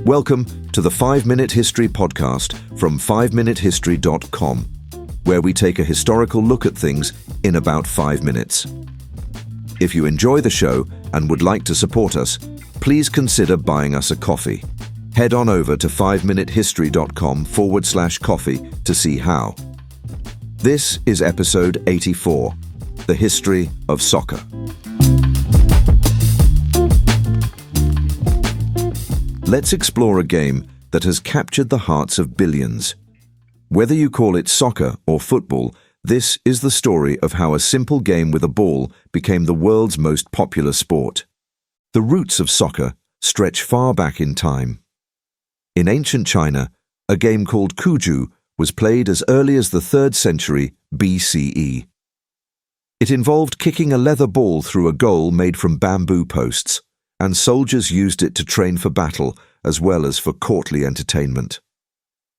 Welcome to the 5-Minute History podcast from 5minutehistory.com, where we take a historical look at things in about 5 minutes. If you enjoy the show and would like to support us, please consider buying us a coffee. Head on over to 5minutehistory.com/coffee to see how. This is episode 84, The History of Soccer. Let's explore a game that has captured the hearts of billions. Whether you call it soccer or football, this is the story of how a simple game with a ball became the world's most popular sport. The roots of soccer stretch far back in time. In ancient China, a game called cuju was played as early as the 3rd century BCE. It involved kicking a leather ball through a goal made from bamboo posts, and soldiers used it to train for battle as well as for courtly entertainment.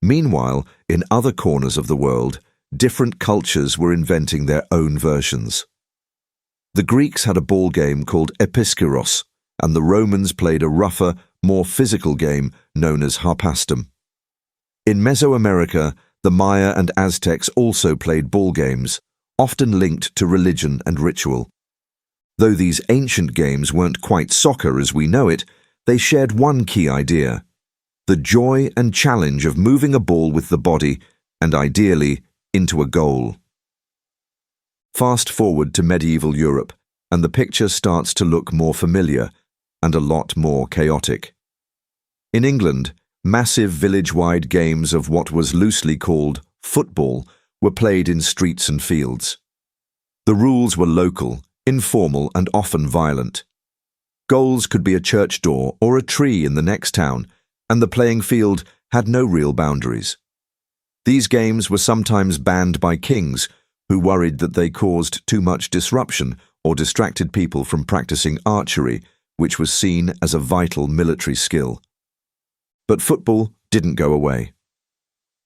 Meanwhile, in other corners of the world, different cultures were inventing their own versions. The Greeks had a ball game called episkiros, and the Romans played a rougher, more physical game known as pastime. In Mesoamerica, the Maya and Aztecs also played ball games, often linked to religion and ritual. Though these ancient games weren't quite soccer as we know it, they shared one key idea: the joy and challenge of moving a ball with the body and, ideally, into a goal. Fast forward to medieval Europe, and the picture starts to look more familiar and a lot more chaotic. In England, massive village-wide games of what was loosely called football were played in streets and fields. The rules were local, informal, and often violent. Goals could be a church door or a tree in the next town, and the playing field had no real boundaries. These games were sometimes banned by kings, who worried that they caused too much disruption or distracted people from practicing archery, which was seen as a vital military skill. But football didn't go away.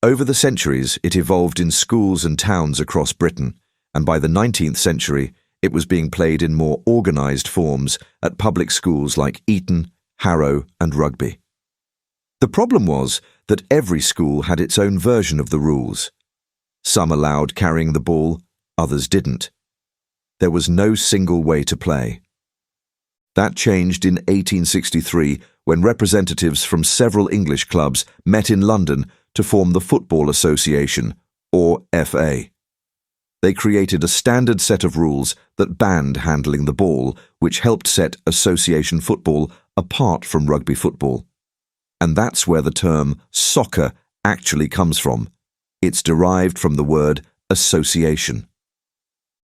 Over the centuries, it evolved in schools and towns across Britain, and by the 19th century, it was being played in more organised forms at public schools like Eton, Harrow, and Rugby. The problem was that every school had its own version of the rules. Some allowed carrying the ball, others didn't. There was no single way to play. That changed in 1863 when representatives from several English clubs met in London to form the Football Association, or FA. They created a standard set of rules that banned handling the ball, which helped set association football apart from rugby football. And that's where the term soccer actually comes from. It's derived from the word association.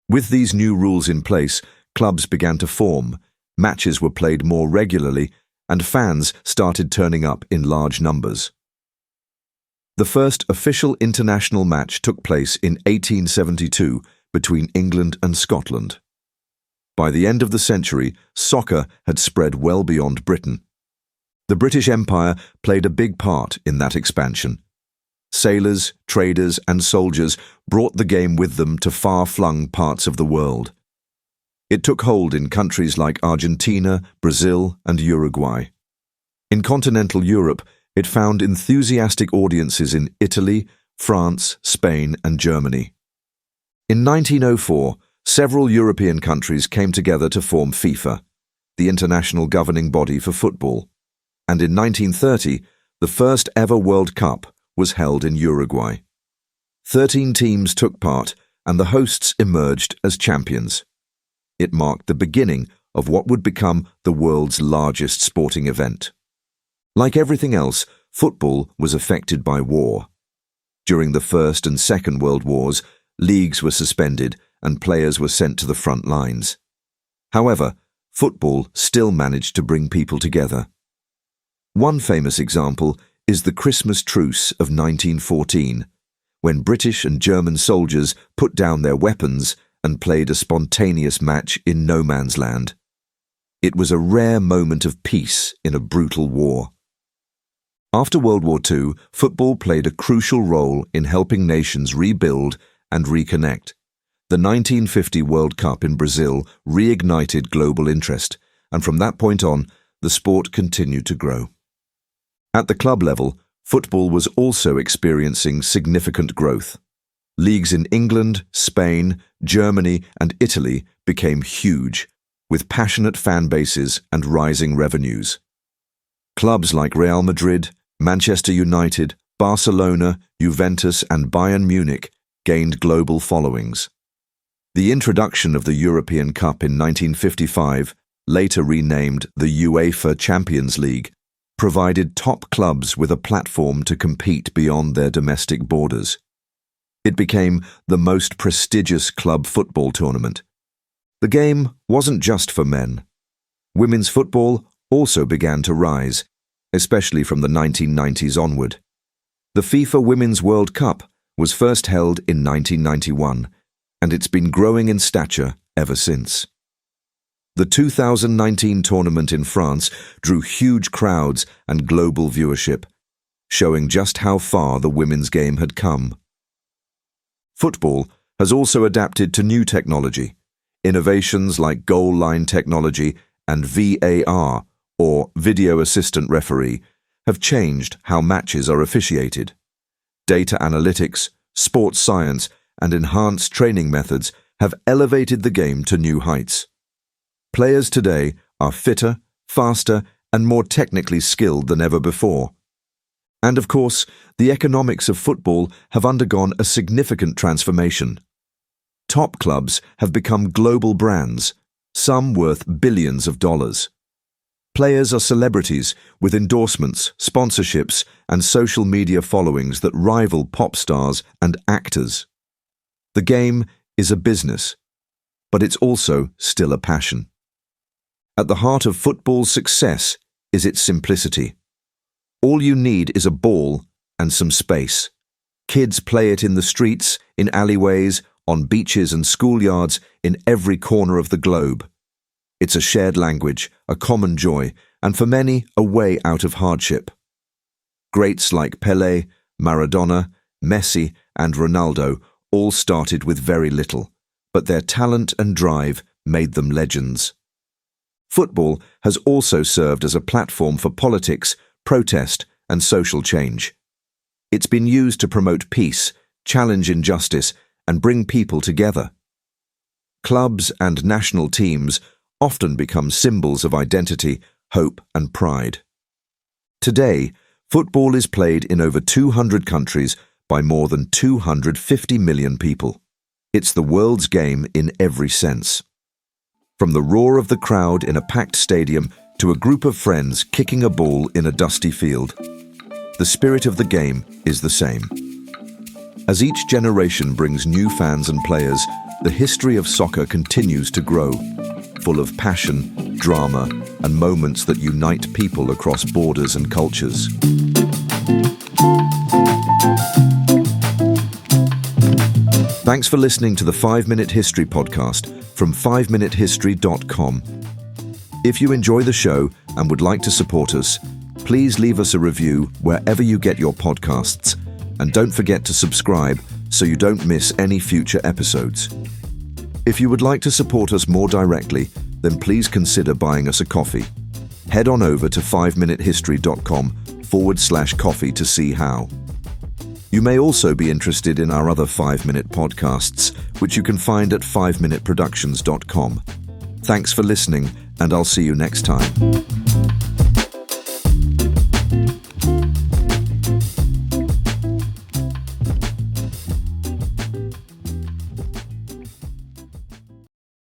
With these new rules in place, clubs began to form, matches were played more regularly, and fans started turning up in large numbers. The first official international match took place in 1872 between England and Scotland. By the end of the century, soccer had spread well beyond Britain. The British Empire played a big part in that expansion. Sailors, traders, and soldiers brought the game with them to far-flung parts of the world. It took hold in countries like Argentina, Brazil, and Uruguay. In continental Europe, it found enthusiastic audiences in Italy, France, Spain, and Germany. In 1904, several European countries came together to form FIFA, the international governing body for football. And in 1930, the first ever World Cup was held in Uruguay. 13 teams took part, and the hosts emerged as champions. It marked the beginning of what would become the world's largest sporting event. Like everything else, football was affected by war. During the First and Second World Wars, leagues were suspended and players were sent to the front lines. However, football still managed to bring people together. One famous example is the Christmas Truce of 1914, when British and German soldiers put down their weapons and played a spontaneous match in no man's land. It was a rare moment of peace in a brutal war. After World War II, football played a crucial role in helping nations rebuild and reconnect. The 1950 World Cup in Brazil reignited global interest, and from that point on, the sport continued to grow. At the club level, football was also experiencing significant growth. Leagues in England, Spain, Germany, and Italy became huge, with passionate fan bases and rising revenues. Clubs like Real Madrid, Manchester United, Barcelona, Juventus, and Bayern Munich gained global followings. The introduction of the European Cup in 1955, later renamed the UEFA Champions League, provided top clubs with a platform to compete beyond their domestic borders. It became the most prestigious club football tournament. The game wasn't just for men. Women's football also began to rise, especially from the 1990s onward. The FIFA Women's World Cup was first held in 1991, and it's been growing in stature ever since. The 2019 tournament in France drew huge crowds and global viewership, showing just how far the women's game had come. Football has also adapted to new technology. Innovations like goal line technology and VAR, or Video Assistant Referee, have changed how matches are officiated. Data analytics, sports science, and enhanced training methods have elevated the game to new heights. Players today are fitter, faster, and more technically skilled than ever before. And of course, the economics of football have undergone a significant transformation. Top clubs have become global brands, some worth billions of dollars. Players are celebrities with endorsements, sponsorships, and social media followings that rival pop stars and actors. The game is a business, but it's also still a passion. At the heart of football's success is its simplicity. All you need is a ball and some space. Kids play it in the streets, in alleyways, on beaches and schoolyards, in every corner of the globe. It's a shared language, a common joy, and for many, a way out of hardship. Greats like Pelé, Maradona, Messi, and Ronaldo all started with very little, but their talent and drive made them legends. Football has also served as a platform for politics, protest, and social change. It's been used to promote peace, challenge injustice, and bring people together. Clubs and national teams often become symbols of identity, hope, and pride. Today, football is played in over 200 countries by more than 250 million people. It's the world's game in every sense. From the roar of the crowd in a packed stadium to a group of friends kicking a ball in a dusty field, the spirit of the game is the same. As each generation brings new fans and players, the history of soccer continues to grow, full of passion, drama, and moments that unite people across borders and cultures. Thanks for listening to the 5-Minute History podcast from 5minutehistory.com. If you enjoy the show and would like to support us, please leave us a review wherever you get your podcasts, and don't forget to subscribe so you don't miss any future episodes. If you would like to support us more directly, then please consider buying us a coffee. Head on over to 5minutehistory.com/coffee to see how. You may also be interested in our other 5-minute podcasts, which you can find at 5minuteproductions.com. Thanks for listening, and I'll see you next time.